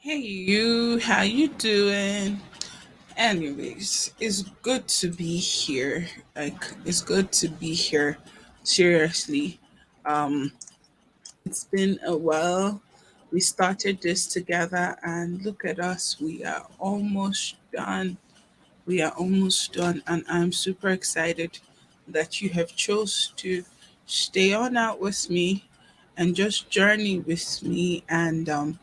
Hey you, how you doing? Anyways, it's good to be here. It's good to be here. Seriously. Um it's been a while. We started this together and look at us. We are almost done. We are almost done and I'm super excited that you have chose to stay on out with me and just journey with me and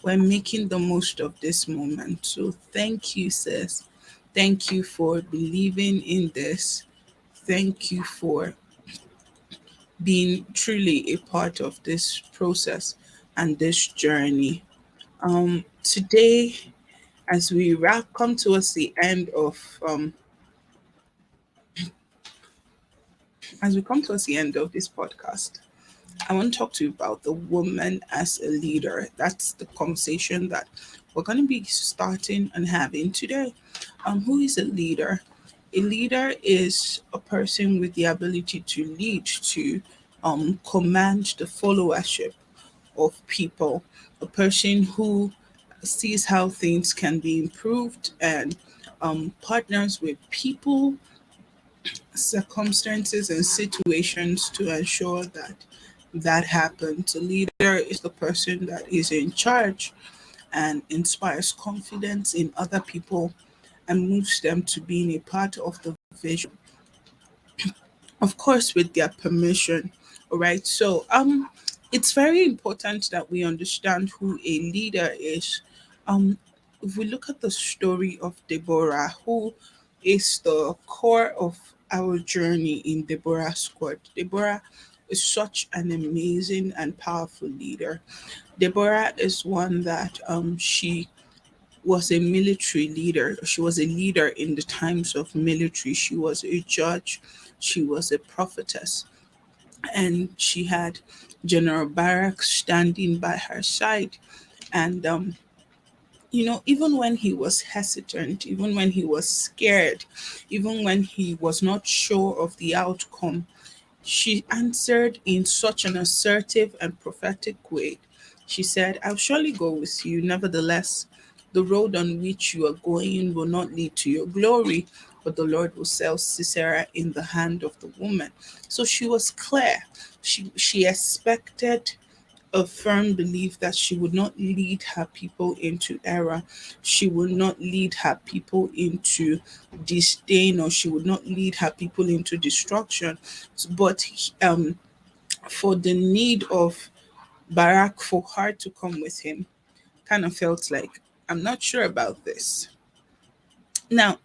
we're making the most of this moment. So thank you, sis. Thank you for believing in this. Thank you for being truly a part of this process and this journey. Today, as we wrap, come towards the end of as we come towards the end of this podcast, I want to talk to you about the woman as a leader. That's the conversation that we're going to be starting and having today. Who is a leader? A leader is a person with the ability to lead, to command the followership of people, a person who sees how things can be improved and partners with people, circumstances, and situations to ensure that that happens. A leader is the person that is in charge and inspires confidence in other people and moves them to being a part of the vision, of course with their permission. All right, so it's very important that we understand who a leader is. If we look at the story of Deborah, who is the core of our journey in Deborah's squad. Deborah is such an amazing and powerful leader. Deborah is one that she was a military leader. She was a leader in the times of military. She was a judge. She was a prophetess. And she had General Barak standing by her side. And, even when he was hesitant, even when he was scared, even when he was not sure of the outcome, she answered in such an assertive and prophetic way. She said, I'll surely go with you. Nevertheless, the road on which you are going will not lead to your glory, but the Lord will sell Sisera in the hand of the woman. So she was clear. She expected a firm belief that she would not lead her people into error. She would not lead her people into disdain, or she would not lead her people into destruction. But for the need of Barak for her to come with him, kind of felt like, I'm not sure about this. Now,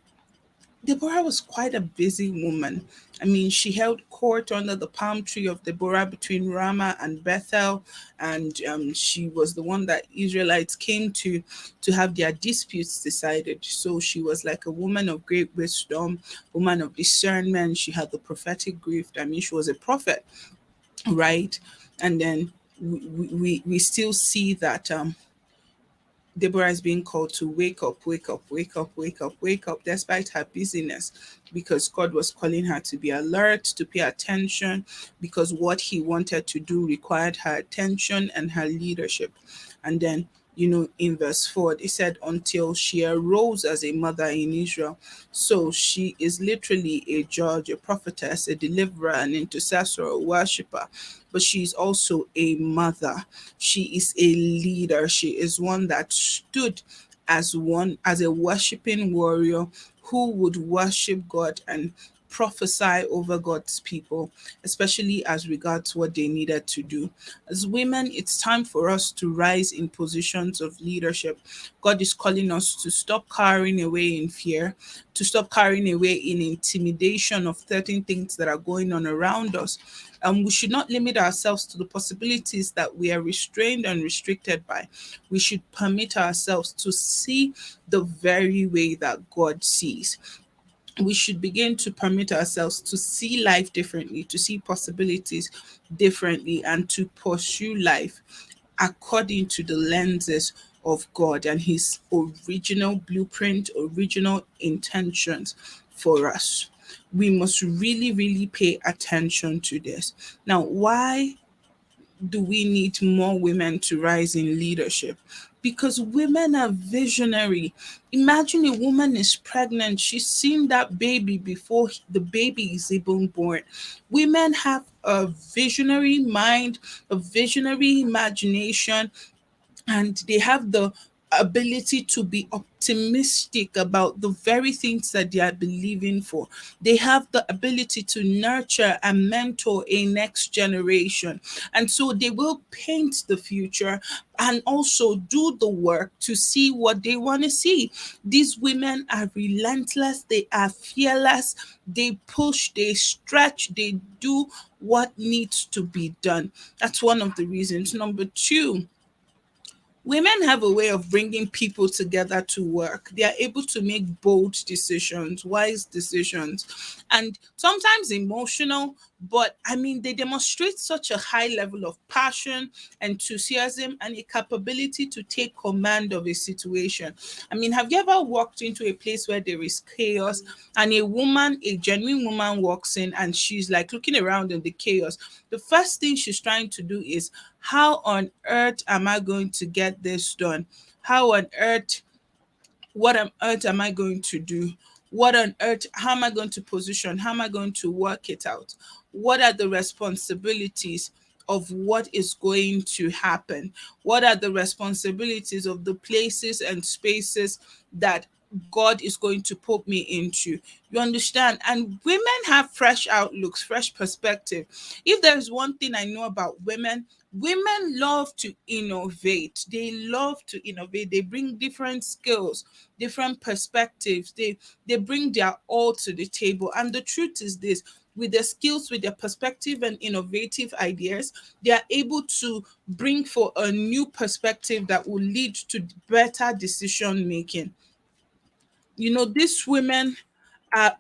Deborah was quite a busy woman. I mean, she held court under the palm tree of Deborah between Ramah and Bethel, and she was the one that Israelites came to have their disputes decided. So she was like a woman of great wisdom, woman of discernment. She had the prophetic gift. I mean, she was a prophet, right? And then we still see that Deborah is being called to wake up, wake up, wake up, wake up, wake up, despite her busyness, because God was calling her to be alert, to pay attention, because what He wanted to do required her attention and her leadership. And then, in verse 4, it said, until she arose as a mother in Israel. So she is literally a judge, a prophetess, a deliverer, an intercessor, a worshiper, but she's also a mother. She is a leader. She is one that stood as a worshiping warrior who would worship God and prophesy over God's people, especially as regards what they needed to do. As women, it's time for us to rise in positions of leadership. God is calling us to stop cowering away in fear, to stop cowering away in intimidation of certain things that are going on around us. We should not limit ourselves to the possibilities that we are restrained and restricted by. We should permit ourselves to see the very way that God sees. We should begin to permit ourselves to see life differently, to see possibilities differently, and to pursue life according to the lenses of God and His original blueprint, original intentions for us. We must really, really pay attention to this. Now, why? do we need more women to rise in leadership? Because women are visionary. Imagine a woman is pregnant, she's seen that baby before the baby is even born. Women have a visionary mind, a visionary imagination, and they have the ability to be optimistic about the very things that they are believing for. They have the ability to nurture and mentor a next generation. And so they will paint the future and also do the work to see what they want to see. These women are relentless, they are fearless, they push, they stretch, they do what needs to be done. That's one of the reasons. Number two, women have a way of bringing people together to work. They are able to make bold decisions, wise decisions, and sometimes emotional. But I mean, they demonstrate such a high level of passion, enthusiasm, and a capability to take command of a situation. I mean, have you ever walked into a place where there is chaos and a woman, a genuine woman, walks in and she's like looking around in the chaos? The first thing she's trying to do is, how on earth am I going to get this done? How on earth, what on earth am I going to do? What on earth, how am I going to position? How am I going to work it out? What are the responsibilities of what is going to happen? What are the responsibilities of the places and spaces that God is going to put me into? You understand? And women have fresh outlooks, fresh perspective. If there's one thing I know about women, women love to innovate. They love to innovate. They bring different skills, different perspectives. They bring their all to the table. And the truth is this, with their skills, with their perspective and innovative ideas, they are able to bring for a new perspective that will lead to better decision making. You know, these women are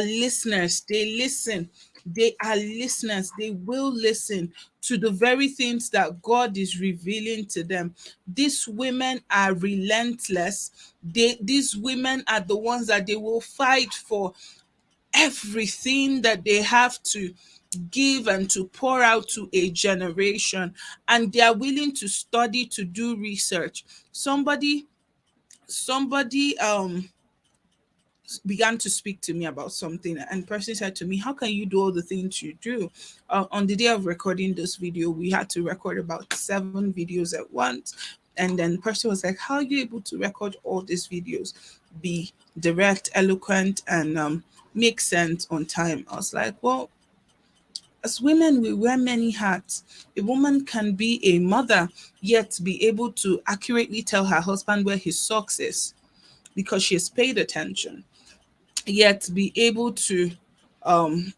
listeners. They listen. They are listeners. They will listen to the very things that God is revealing to them. These women are relentless. These women are the ones that they will fight for everything that they have to give and to pour out to a generation, and they are willing to study, to do research. Somebody began to speak to me about something, and the person said to me, how can you do all the things you do? On the day of recording this video, we had to record about 7 videos at once. And then the person was like, how are you able to record all these videos, be direct, eloquent, and make sense on time? I was like, well, as women, we wear many hats. A woman can be a mother, yet be able to accurately tell her husband where his socks is because she has paid attention, yet um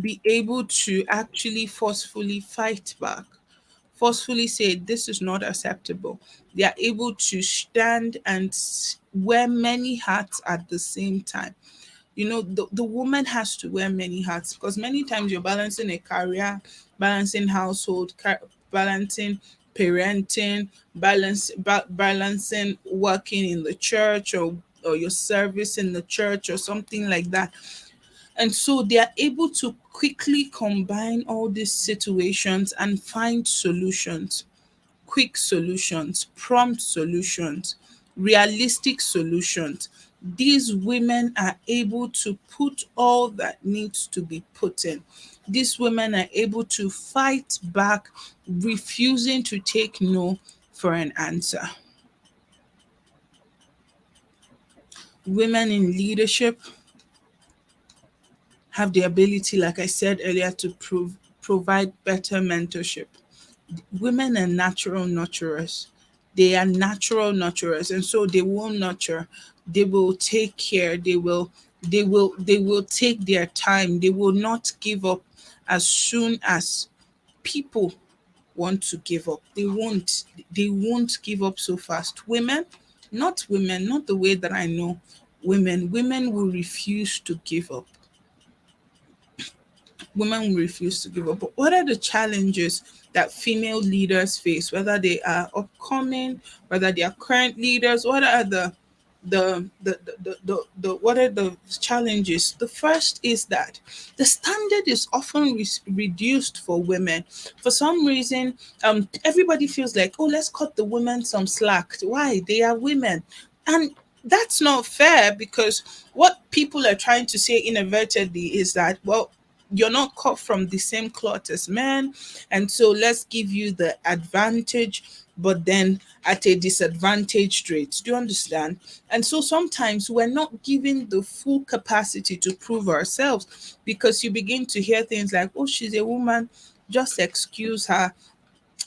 be able to actually forcefully fight back, forcefully say this is not acceptable. They are able to stand and wear many hats at the same time. You know, the woman has to wear many hats because many times you're balancing a career, balancing household, balancing parenting, balancing working in the church, or your service in the church or something like that. And so they are able to quickly combine all these situations and find solutions, quick solutions, prompt solutions, realistic solutions. These women are able to put all that needs to be put in. These women are able to fight back, refusing to take no for an answer. Women in leadership have the ability, like I said earlier, to provide better mentorship. Women are natural nurturers. They are natural nurturers, and so they will nurture. They will take care. They will take their time. They will not give up as soon as people want to give up. They won't give up so fast. Women, not the way that I know women. Women will refuse to give up. Women will refuse to give up. But what are the challenges that female leaders face, whether they are upcoming, whether they are current leaders? What are what are the challenges? The first is that the standard is often reduced for women. For some reason, everybody feels like, oh, let's cut the women some slack. Why? They are women. And that's not fair, because what people are trying to say inadvertently is that, well, you're not cut from the same cloth as men, and so let's give you the advantage, but then at a disadvantaged rate. Do you understand? And so sometimes we're not given the full capacity to prove ourselves, because you begin to hear things like, oh, she's a woman, just excuse her.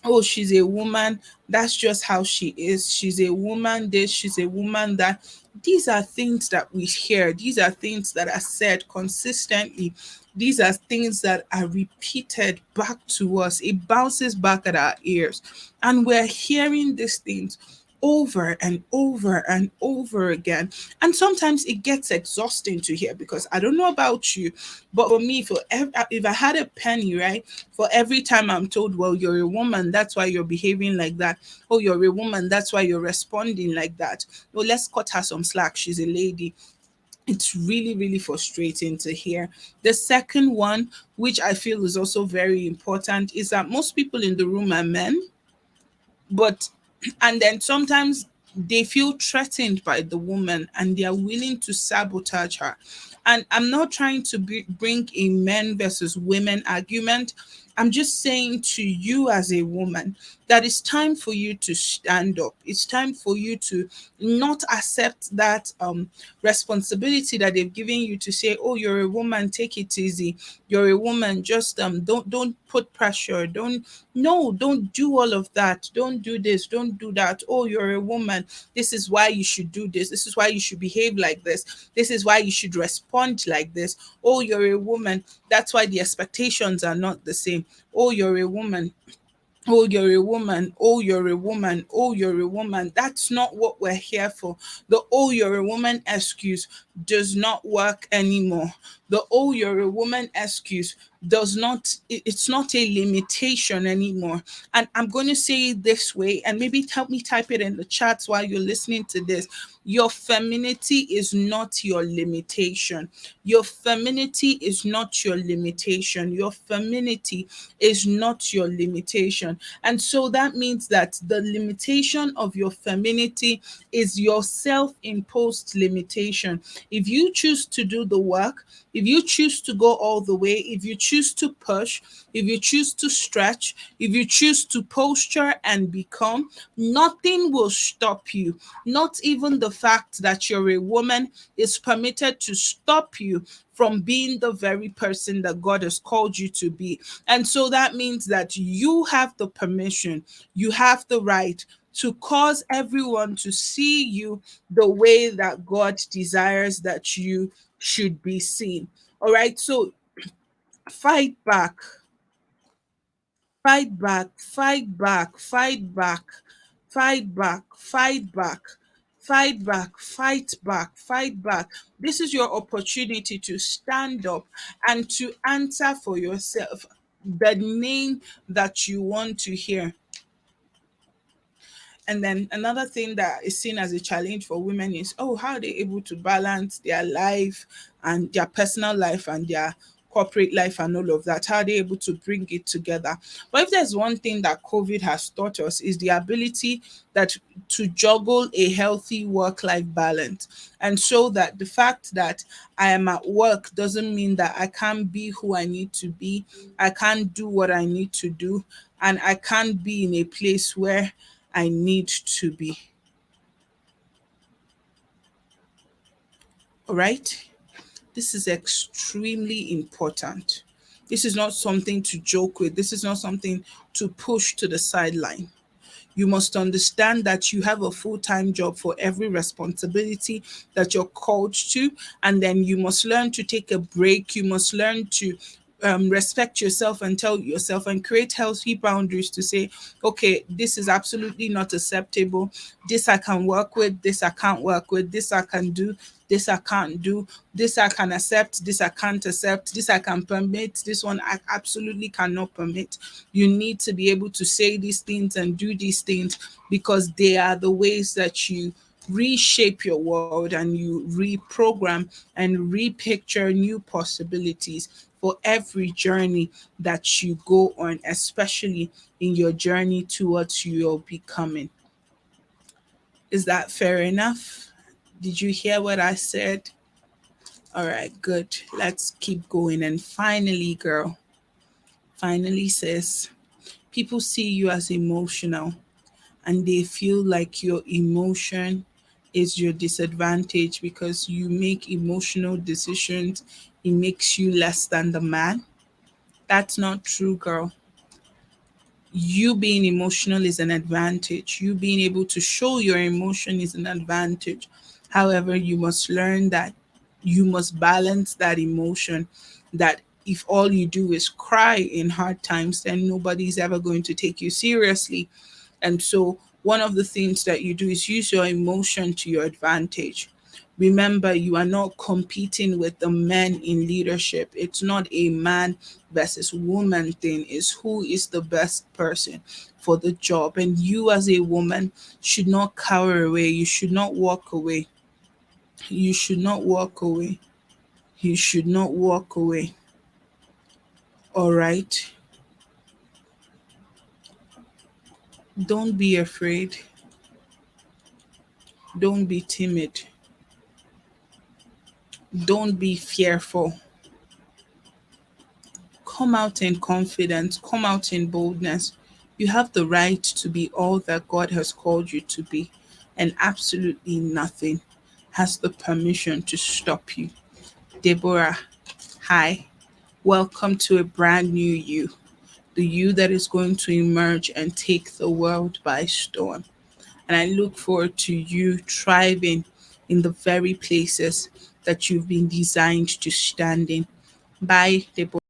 Oh, she's a woman, that's just how she is. She's a woman this, she's a woman that. These are things that we hear, these are things that are said consistently, these are things that are repeated back to us. It bounces back at our ears, and we're hearing these things over and over and over again. And sometimes it gets exhausting to hear, because I don't know about you, but for me, if I had a penny, right, for every time I'm told, well, you're a woman, that's why you're behaving like that. Oh, you're a woman, that's why you're responding like that. Well, let's cut her some slack. She's a lady. It's really, really frustrating to hear. The second one, which I feel is also very important, is that most people in the room are men, but and then sometimes they feel threatened by the woman and they are willing to sabotage her. And I'm not trying to bring a men versus women argument. I'm just saying to you as a woman that it's time for you to stand up. It's time for you to not accept that responsibility that they've given you, to say, oh, you're a woman, take it easy. You're a woman, just don't put pressure. Don't No, don't do all of that. Don't do this, don't do that. Oh, you're a woman. This is why you should do this. This is why you should behave like this. This is why you should respond like this. Oh, you're a woman. That's why the expectations are not the same. Oh, you're a woman. Oh, you're a woman. Oh, you're a woman. Oh, you're a woman. That's not what we're here for. The oh, you're a woman excuse does not work anymore. The oh, you're a woman excuse does not, it's not a limitation anymore. And I'm going to say it this way, and maybe help me type it in the chats while you're listening to this. Your femininity is not your limitation. Your femininity is not your limitation. Your femininity is not your limitation. And so that means that the limitation of your femininity is your self imposed limitation. If you choose to do the work, if you choose to go all the way, if you choose to push, if you choose to stretch, if you choose to posture and become, nothing will stop you. Not even the fact that you're a woman is permitted to stop you from being the very person that God has called you to be. And so that means that you have the permission, you have the right to cause everyone to see you the way that God desires that you should be seen. All right. So fight back, fight back, fight back, fight back, fight back, fight back, fight back, fight back, fight back. This is your opportunity to stand up and to answer for yourself the name that you want to hear. And then another thing that is seen as a challenge for women is, oh, how are they able to balance their life and their personal life and their corporate life and all of that? How are they able to bring it together? But if there's one thing that COVID has taught us, is the ability that to juggle a healthy work-life balance. And so that the fact that I am at work doesn't mean that I can't be who I need to be. I can't do what I need to do. And I can't be in a place where I need to be. All right. This is extremely important. This is not something to joke with. This is not something to push to the sideline. You must understand that you have a full time job for every responsibility that you're called to. And then you must learn to take a break. You must learn to respect yourself and tell yourself and create healthy boundaries to say, okay, this is absolutely not acceptable. This I can work with, this I can't work with, this I can do, this I can't do, this I can accept, this I can't accept, this I can permit, this one I absolutely cannot permit. You need to be able to say these things and do these things, because they are the ways that you reshape your world and you reprogram and repicture new possibilities for every journey that you go on, especially in your journey towards your becoming. Is that fair enough? Did you hear what I said? All right, good. Let's keep going. And finally, girl, finally, sis, people see you as emotional and they feel like your emotion is your disadvantage because you make emotional decisions. It makes you less than the man. That's not true, girl. You being emotional is an advantage. You being able to show your emotion is an advantage. However, you must learn that you must balance that emotion. That if all you do is cry in hard times, then nobody's ever going to take you seriously. And so, one of the things that you do is use your emotion to your advantage. Remember, you are not competing with the men in leadership. It's not a man versus woman thing, it's who is the best person for the job. And you, as a woman, should not cower away. You should not walk away. You should not walk away. You should not walk away. All right? Don't be afraid. Don't be timid. Don't be fearful. Come out in confidence, come out in boldness. You have the right to be all that God has called you to be, and absolutely nothing has the permission to stop you. Deborah, hi. Welcome to a brand new you, the you that is going to emerge and take the world by storm. And I look forward to you thriving in the very places that you've been designed to stand in. Bye, Deborah.